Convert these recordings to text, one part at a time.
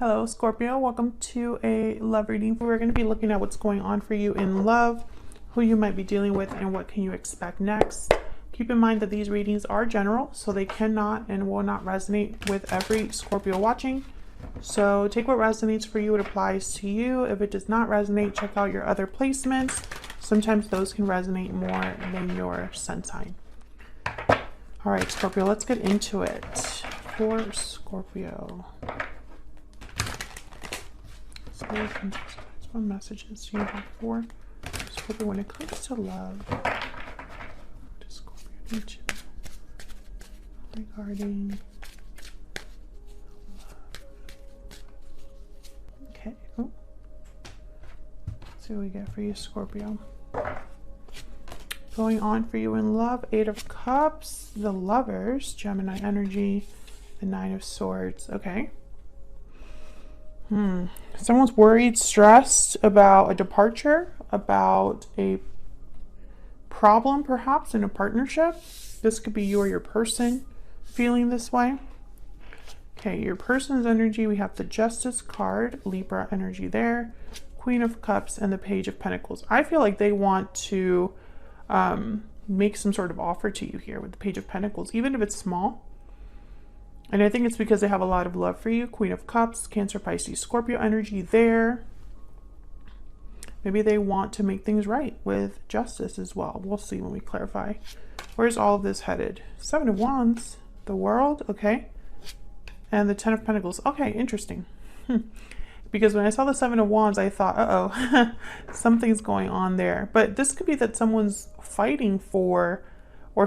Hello, Scorpio. Welcome to a love reading. We're going to be looking at what's going on for you in love, who you might be dealing with, and what can you expect next. Keep in mind that these readings are general, so they cannot and will not resonate with every Scorpio watching. So take what resonates for you. It applies to you. If it does not resonate, check out your other placements. Sometimes those can resonate more than your sun sign. All right, Scorpio, let's get into it. For Scorpio. What messages do you have for Scorpio when it comes to love? Does Scorpio need to know regarding love? Okay. Oh. Let's see what we get for you, Scorpio. Going on for you in love, 8 of Cups, the Lovers, Gemini energy, the 9 of Swords. Okay. Someone's worried, stressed about a departure, about a problem perhaps in a partnership. This could be you or your person feeling this way. Okay, your person's energy, we have the Justice card, Libra energy there, Queen of Cups, and the Page of Pentacles. I feel like they want to make some sort of offer to you here with the Page of Pentacles, even if it's small. And I think it's because they have a lot of love for you. Queen of Cups, Cancer, Pisces, Scorpio energy there. Maybe they want to make things right with Justice as well. We'll see when we clarify. Where's all of this headed? 7 of Wands, the World, okay. And the 10 of Pentacles. Okay, interesting. Because when I saw the 7 of Wands, I thought, uh-oh, something's going on there. But this could be that someone's fighting for, or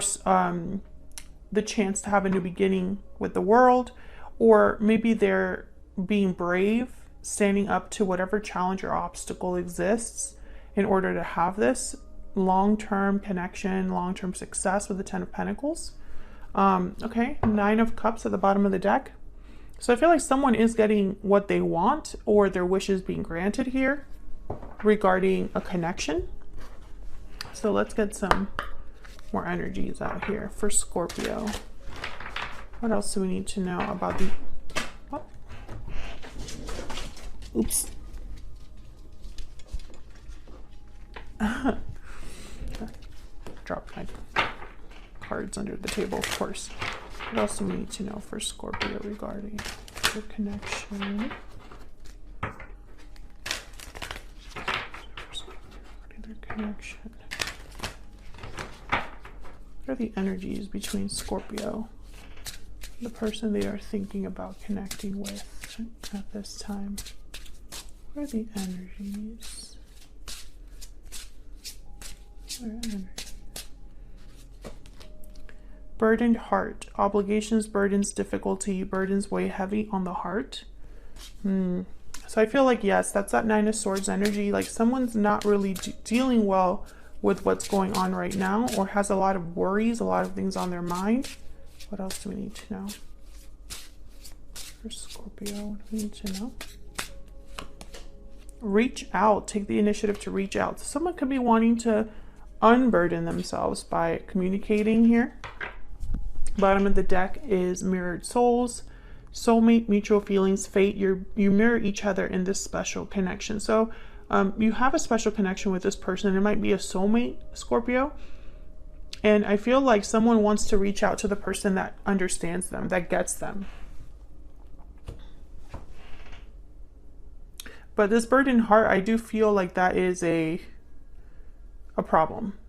the chance to have a new beginning with the world, or maybe they're being brave, standing up to whatever challenge or obstacle exists in order to have this long-term connection, long-term success with the 10 of Pentacles. Okay, 9 of Cups at the bottom of the deck. So I feel like someone is getting what they want, or their wishes being granted here regarding a connection. So let's get some more energies out here for Scorpio. What else do we need to know about the... Oh. Oops. Dropped my cards under the table, of course. What else do we need to know for Scorpio regarding their connection? What are the energies between Scorpio and the person they are thinking about connecting with at this time? What are the energies? What are energies? Burdened heart. Obligations, burdens, difficulty. Burdens weigh heavy on the heart. So I feel like, yes, that's that 9 of Swords energy. Like someone's not really dealing well with what's going on right now, or has a lot of worries, a lot of things on their mind. What else do we need to know for Scorpio? What do we need to know? Reach out. Take the initiative to reach out. So someone could be wanting to unburden themselves by communicating here. Bottom of the deck is mirrored souls, soulmate, mutual feelings, fate. You mirror each other in this special connection. So you have a special connection with this person. It might be a soulmate, Scorpio. And I feel like someone wants to reach out to the person that understands them, that gets them. But this burdened heart, I do feel like that is a problem.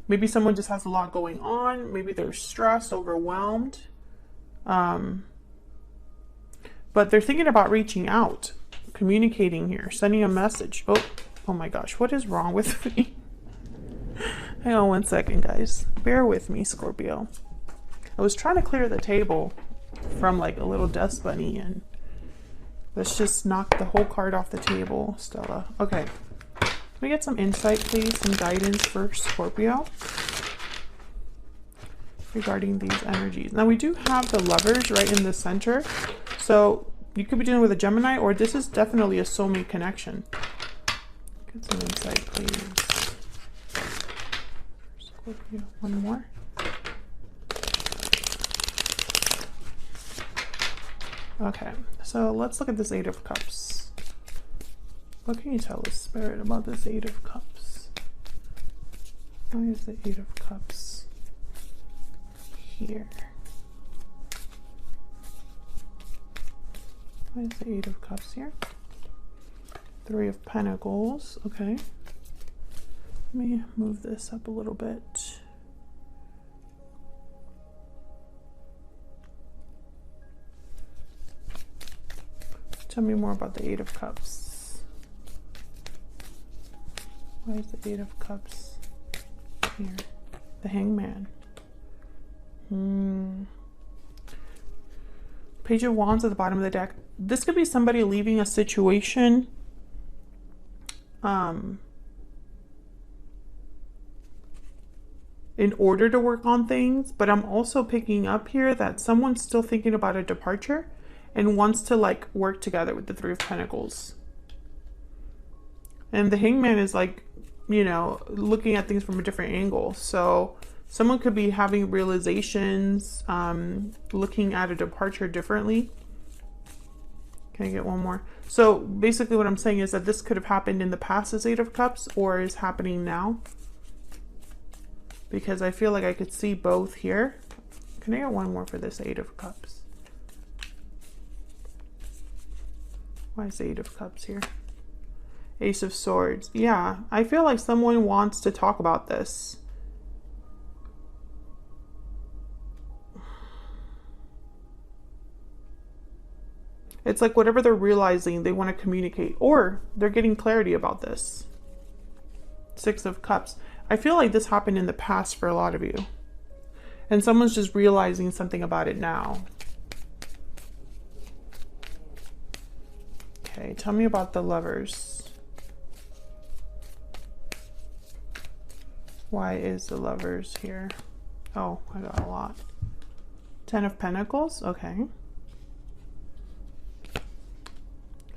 Maybe someone just has a lot going on. Maybe they're stressed, overwhelmed. But they're thinking about reaching out, communicating here, sending a message. Oh my gosh, what is wrong with me? Hang on one second, guys. Bear with me, Scorpio. I was trying to clear the table from like a little dust bunny, and let's just knock the whole card off the table, Stella. Okay. Can we get some insight, please? Some guidance for Scorpio regarding these energies. Now we do have the Lovers right in the center. So you could be dealing with a Gemini, or this is definitely a soulmate connection. Get some insight, please. Scorpio, one more. Okay, so let's look at this Eight of Cups. What can you tell us, Spirit, about this Eight of Cups? Why is the Eight of Cups here? Why is the Eight of Cups here? Three of Pentacles. Okay. Let me move this up a little bit. Tell me more about the Eight of Cups. Why is the Eight of Cups here? The Hangman. Page of Wands at the bottom of the deck. This could be somebody leaving a situation. In order to work on things, but I'm also picking up here that someone's still thinking about a departure and wants to like work together with the Three of Pentacles. And the Hangman is like, you know, looking at things from a different angle. So someone could be having realizations, looking at a departure differently. Can I get one more? So basically what I'm saying is that this could have happened in the past as Eight of Cups or is happening now. Because I feel like I could see both here. Can I get one more for this Eight of Cups? Why is the Eight of Cups here? Ace of Swords. Yeah, I feel like someone wants to talk about this. It's like whatever they're realizing, they want to communicate. Or they're getting clarity about this. Six of Cups. I feel like this happened in the past for a lot of you. And someone's just realizing something about it now. Okay, tell me about the Lovers. Why is the Lovers here? Oh, I got a lot. Ten of Pentacles, okay.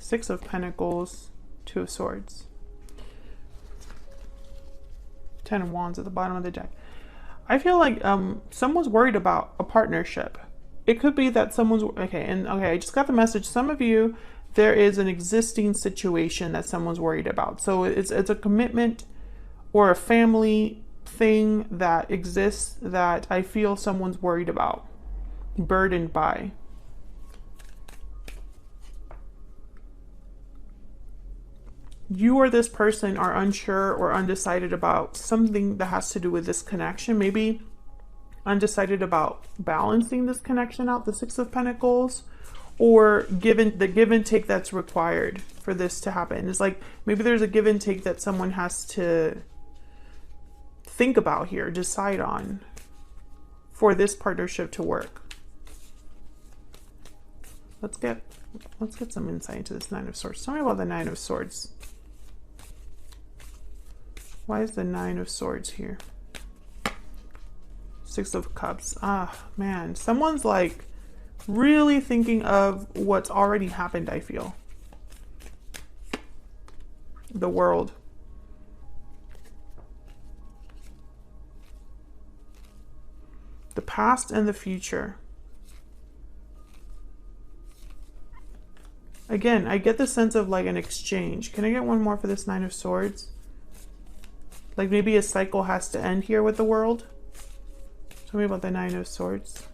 Six of Pentacles, Two of Swords. Ten of Wands at the bottom of the deck. I feel like someone's worried about a partnership. It could be that someone's, okay, I just got the message. Some of you, there is an existing situation that someone's worried about. So it's a commitment or a family thing that exists that I feel someone's worried about, burdened by. You or this person are unsure or undecided about something that has to do with this connection. Maybe undecided about balancing this connection out, the Six of Pentacles, or the give and take that's required for this to happen. It's like maybe there's a give and take that someone has to think about here, decide on for this partnership to work. Let's get some insight into this Nine of Swords. Tell me about the Nine of Swords. Why is the Nine of Swords here? Six of Cups. Ah, man. Someone's like really thinking of what's already happened, I feel. The World. The past and the future. Again, I get the sense of like an exchange. Can I get one more for this Nine of Swords? Like maybe a cycle has to end here with the World. Tell me about the Nine of Swords.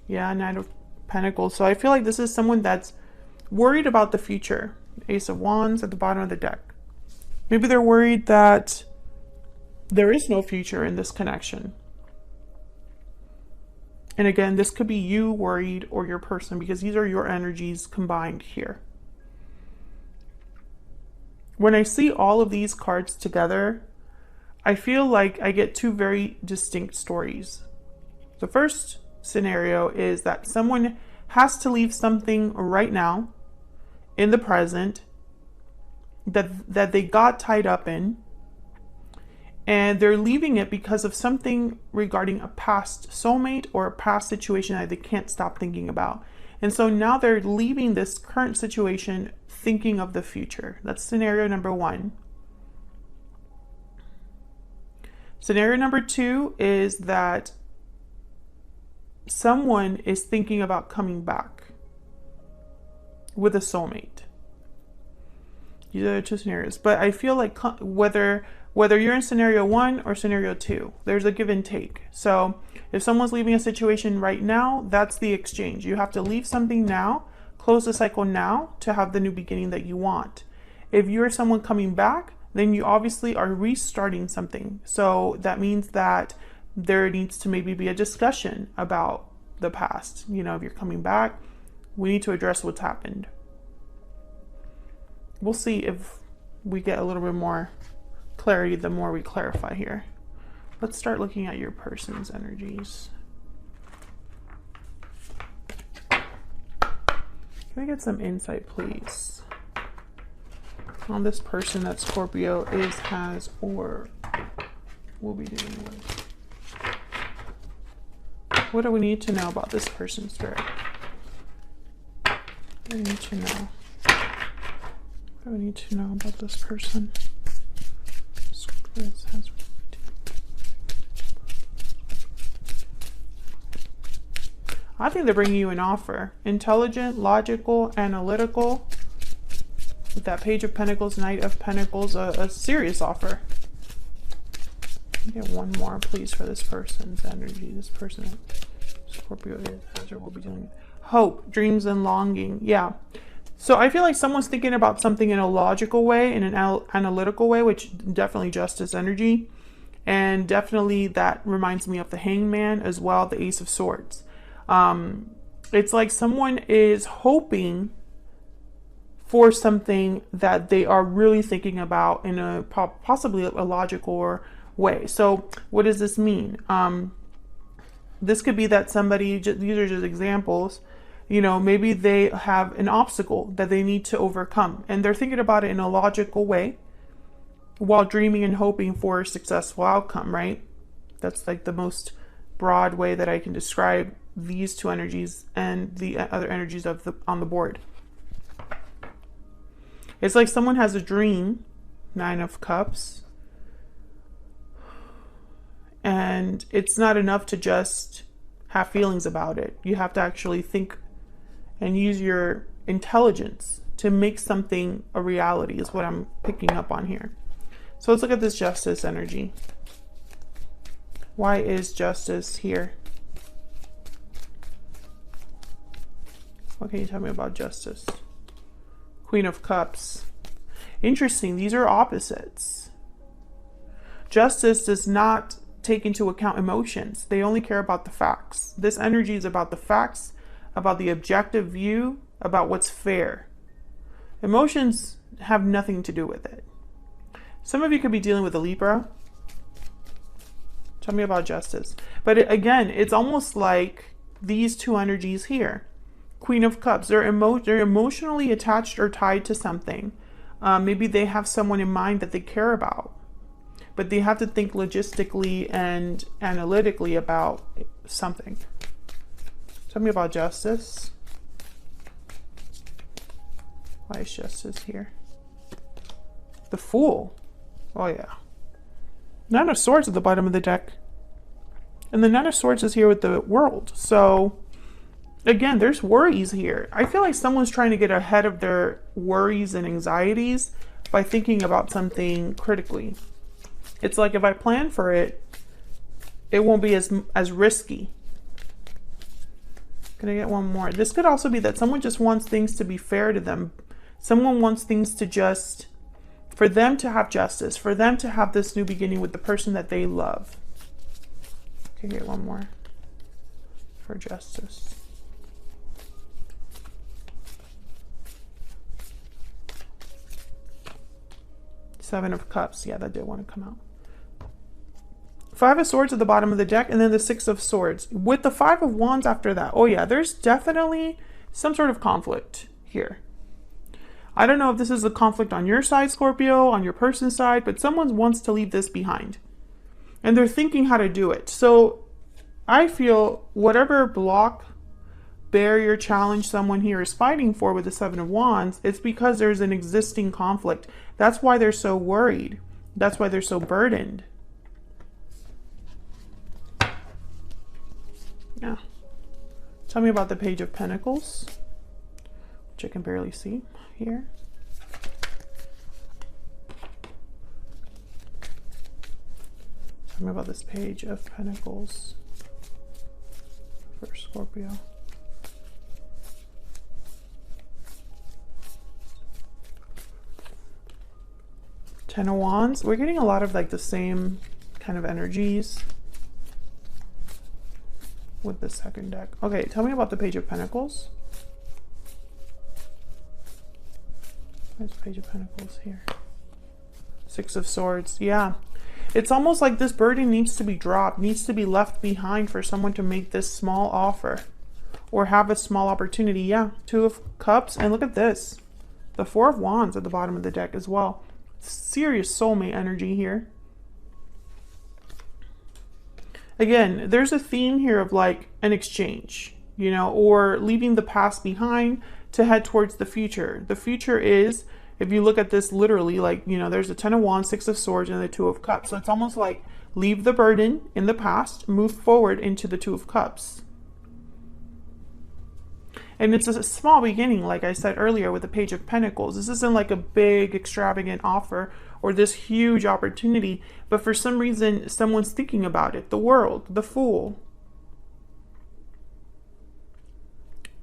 Yeah, Nine of Pentacles. So I feel like this is someone that's worried about the future. Ace of Wands at the bottom of the deck. Maybe they're worried that there is no future in this connection. And again, this could be you worried or your person, because these are your energies combined here. When I see all of these cards together, I feel like I get two very distinct stories. The first scenario is that someone has to leave something right now in the present that they got tied up in, and they're leaving it because of something regarding a past soulmate or a past situation that they can't stop thinking about. And so now they're leaving this current situation thinking of the future. That's scenario number one. Scenario number two is that someone is thinking about coming back. with a soulmate. These are the two scenarios. But I feel like whether you're in scenario 1 or scenario 2, there's a give and take. So if someone's leaving a situation right now, that's the exchange. You have to leave something now, close the cycle now to have the new beginning that you want. If you're someone coming back, then you obviously are restarting something. So that means that there needs to maybe be a discussion about the past. You know, if you're coming back, we need to address what's happened. We'll see if we get a little bit more clarity the more we clarify here. Let's start looking at your person's energies. Can I get some insight, please, on this person that Scorpio is, has, or will be dealing with? What do we need to know about this person's spirit? What do we need to know? What do we need to know about this person? I think they're bringing you an offer. Intelligent, logical, analytical. With that Page of Pentacles, Knight of Pentacles, a serious offer. Get one more, please, for this person's energy. This person, Scorpio, is or will be dealing with hope, dreams, and longing. Yeah. So I feel like someone's thinking about something in a logical way, in an analytical way, which definitely Justice energy. And definitely that reminds me of the Hangman as well, the Ace of Swords. It's like someone is hoping for something that they are really thinking about in a possibly a logical way. So what does this mean? This could be that somebody, these are just examples, you know, maybe they have an obstacle that they need to overcome and they're thinking about it in a logical way while dreaming and hoping for a successful outcome, right? That's like the most broad way that I can describe these two energies and the other energies of on the board. It's like someone has a dream, 9 of Cups, and it's not enough to just have feelings about it. You have to actually think and use your intelligence to make something a reality, is what I'm picking up on here. So let's look at this Justice energy. Why is Justice here? What can you tell me about Justice? Queen of Cups. Interesting, these are opposites. Justice does not take into account emotions. They only care about the facts. This energy is about the facts, about the objective view, about what's fair. Emotions have nothing to do with it. Some of you could be dealing with a Libra. Tell me about Justice. But again, it's almost like these two energies here. Queen of Cups, they're emotionally attached or tied to something. Maybe they have someone in mind that they care about. But they have to think logistically and analytically about something. Tell me about Justice. Why is Justice here? The Fool. Oh yeah. Nine of Swords at the bottom of the deck. And the Nine of Swords is here with the World. So, again, there's worries here. I feel like someone's trying to get ahead of their worries and anxieties by thinking about something critically. It's like if I plan for it, it won't be as risky. Can I get one more? This could also be that someone just wants things to be fair to them. Someone wants things to just, for them to have justice, for them to have this new beginning with the person that they love. Okay, get one more for Justice. Seven of Cups. Yeah, that did want to come out. Five of Swords at the bottom of the deck, and then the Six of Swords. With the Five of Wands after that. Oh yeah, there's definitely some sort of conflict here. I don't know if this is a conflict on your side, Scorpio, on your person's side, but someone wants to leave this behind. And they're thinking how to do it. So I feel whatever block, barrier, challenge someone here is fighting for with the Seven of Wands, it's because there's an existing conflict. That's why they're so worried. That's why they're so burdened. Yeah. Tell me about the Page of Pentacles. which I can barely see here. Tell me about this Page of Pentacles for Scorpio. Ten of Wands. We're getting a lot of like the same kind of energies with the second deck. Okay, tell me about the Page of Pentacles. There's Page of Pentacles here. Six of Swords. Yeah. It's almost like this burden needs to be dropped, needs to be left behind for someone to make this small offer or have a small opportunity. Yeah. Two of Cups. And look at this. The Four of Wands at the bottom of the deck as well. Serious soulmate energy here. Again, there's a theme here of like an exchange, you know, or leaving the past behind to head towards the future. The future is, if you look at this literally, like, you know, there's the Ten of Wands, Six of Swords, and the Two of Cups. So it's almost like leave the burden in the past, move forward into the Two of Cups. And it's a small beginning, like I said earlier, with the Page of Pentacles. This isn't like a big, extravagant offer or this huge opportunity, but for some reason, someone's thinking about it. The World, the Fool.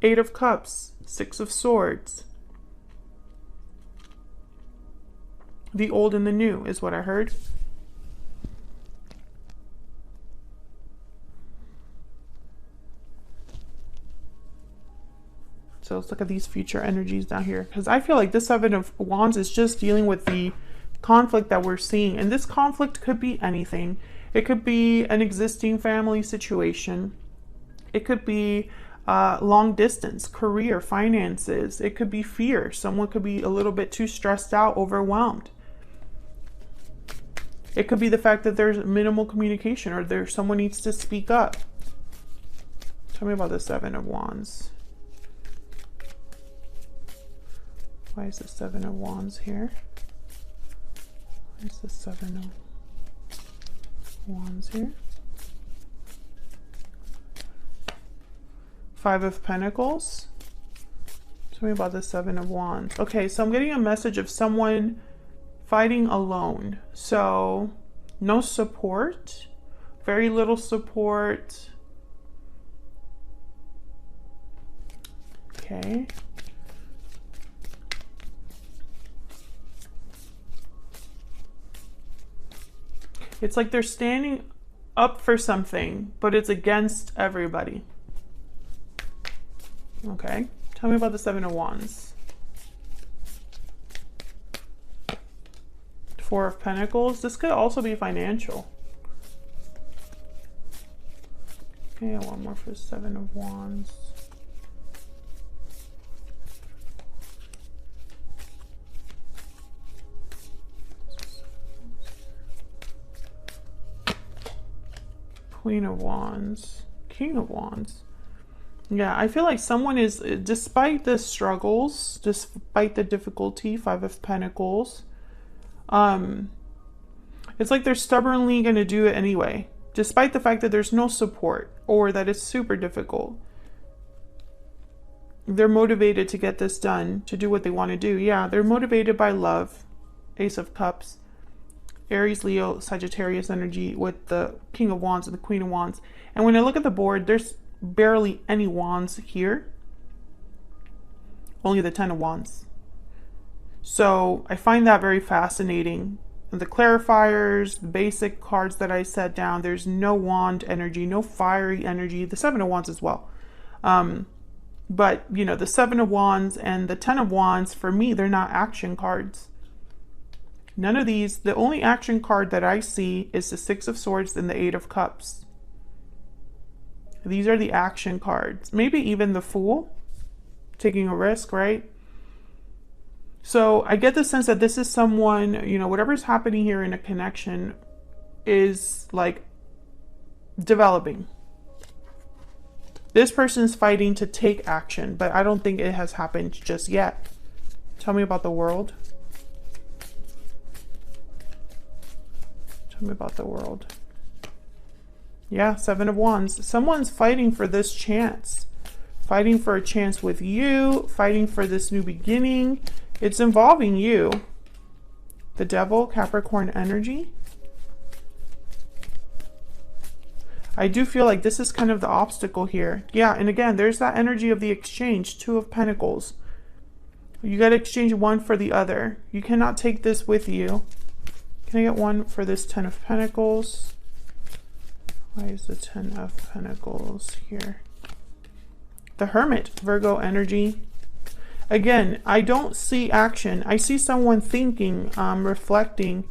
Eight of Cups, Six of Swords. The old and the new is what I heard. So let's look at these future energies down here, because I feel like this Seven of Wands is just dealing with the conflict that we're seeing. And this conflict could be anything. It could be an existing family situation. It could be long distance, career, finances. It could be fear. Someone could be a little bit too stressed out, overwhelmed. It could be the fact that there's minimal communication or someone needs to speak up. Tell me about the Seven of Wands. Why is the Seven of Wands here? Why is the Seven of Wands here? Five of Pentacles. Tell me about the Seven of Wands. Okay, so I'm getting a message of someone fighting alone. So no support, very little support. Okay. It's like they're standing up for something, but it's against everybody. Okay. Tell me about the Seven of Wands. Four of Pentacles. This could also be financial. Okay, one more for the Seven of Wands. Queen of Wands, King of Wands. Yeah, I feel like someone is, despite the struggles, despite the difficulty, Five of Pentacles, it's like they're stubbornly going to do it anyway, despite the fact that there's no support or that it's super difficult. They're motivated to get this done, to do what they want to do. Yeah, they're motivated by love. Ace of Cups. Aries, Leo, Sagittarius energy with the King of Wands and the Queen of Wands. And when I look at the board, there's barely any wands here. Only the Ten of Wands. So I find that very fascinating. And the clarifiers, the basic cards that I set down, there's no wand energy, no fiery energy. The Seven of Wands as well. But, you know, the Seven of Wands and the Ten of Wands, for me, they're not action cards. None of these. The only action card that I see is the Six of Swords and the Eight of Cups. These are the action cards. Maybe even the Fool, taking a risk, right? So I get the sense that this is someone, you know, whatever's happening here in a connection is like developing. This person's fighting to take action, but I don't think it has happened just yet. Tell me about the World. Tell me about the World. Yeah, Seven of Wands. Someone's fighting for this chance, fighting for a chance with you, fighting for this new beginning. It's involving you. The Devil, Capricorn energy. I do feel like this is kind of the obstacle here. Yeah, and again, there's that energy of the exchange, Two of Pentacles. You got to exchange one for the other. You cannot take this with you. Can I get one for this Ten of Pentacles? Why is the Ten of Pentacles here? The Hermit, Virgo energy. Again, I don't see action. I see someone thinking, reflecting,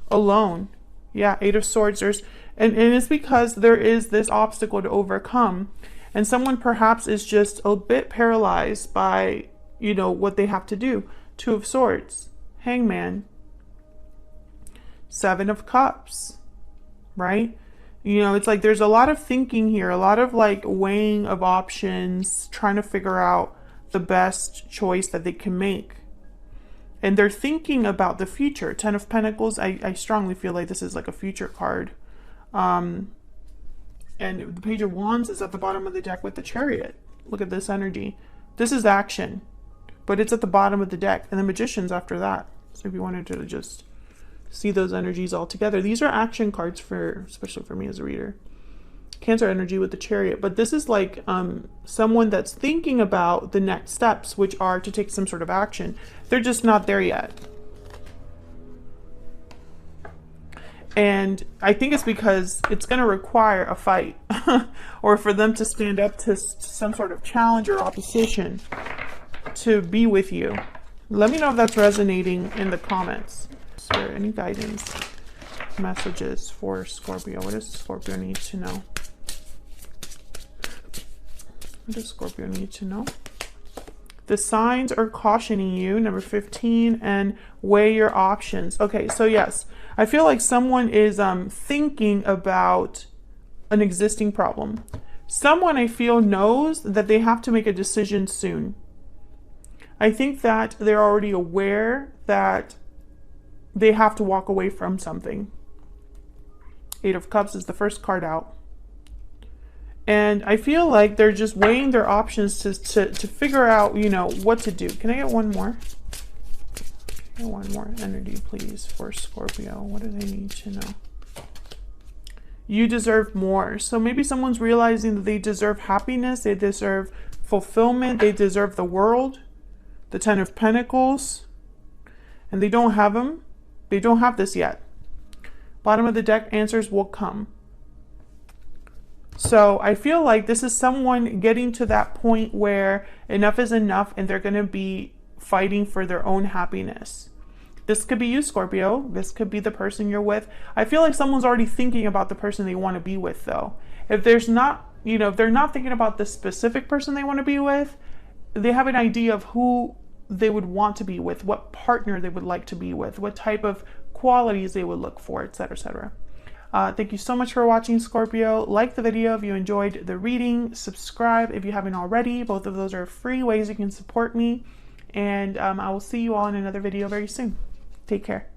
alone. Yeah, Eight of Swords. And it's because there is this obstacle to overcome. And someone perhaps is just a bit paralyzed by, you know, what they have to do. Two of Swords, Hangman. Seven of Cups, right? You know, it's like there's a lot of thinking here, a lot of like weighing of options, trying to figure out the best choice that they can make. And they're thinking about the future. Ten of Pentacles, I strongly feel like this is like a future card. And the Page of Wands is at the bottom of the deck with the Chariot. Look at this energy. This is action, but it's at the bottom of the deck. And the Magician's after that. So if you wanted to just see those energies all together. These are action cards for, especially for me as a reader. Cancer energy with the Chariot. But this is like someone that's thinking about the next steps, which are to take some sort of action. They're just not there yet. And I think it's because it's going to require a fight or for them to stand up to some sort of challenge or opposition to be with you. Let me know if that's resonating in the comments. Is there any guidance, messages for Scorpio? What does Scorpio need to know? What does Scorpio need to know? The signs are cautioning you, number 15, and weigh your options. Okay, so yes, I feel like someone is thinking about an existing problem. Someone I feel knows that they have to make a decision soon. I think that they're already aware that they have to walk away from something. Eight of Cups is the first card out. And I feel like they're just weighing their options to figure out, you know, what to do. Can I get one more? Get one more energy, please, for Scorpio. What do they need to know? You deserve more. So maybe someone's realizing that they deserve happiness. They deserve fulfillment. They deserve the world. The Ten of Pentacles. And they don't have them. They don't have this yet. Bottom of the deck, answers will come. So I feel like this is someone getting to that point where enough is enough and they're going to be fighting for their own happiness. This could be you, Scorpio. This could be the person you're with. I feel like someone's already thinking about the person they want to be with, though. If there's not, you know, if they're not thinking about the specific person they want to be with, they have an idea of who they would want to be with, what partner they would like to be with, what type of qualities they would look for, etc., etc. Thank you so much for watching, Scorpio. Like the video if you enjoyed the reading. Subscribe if you haven't already. Both of those are free ways you can support me. And I will see you all in another video very soon. Take care.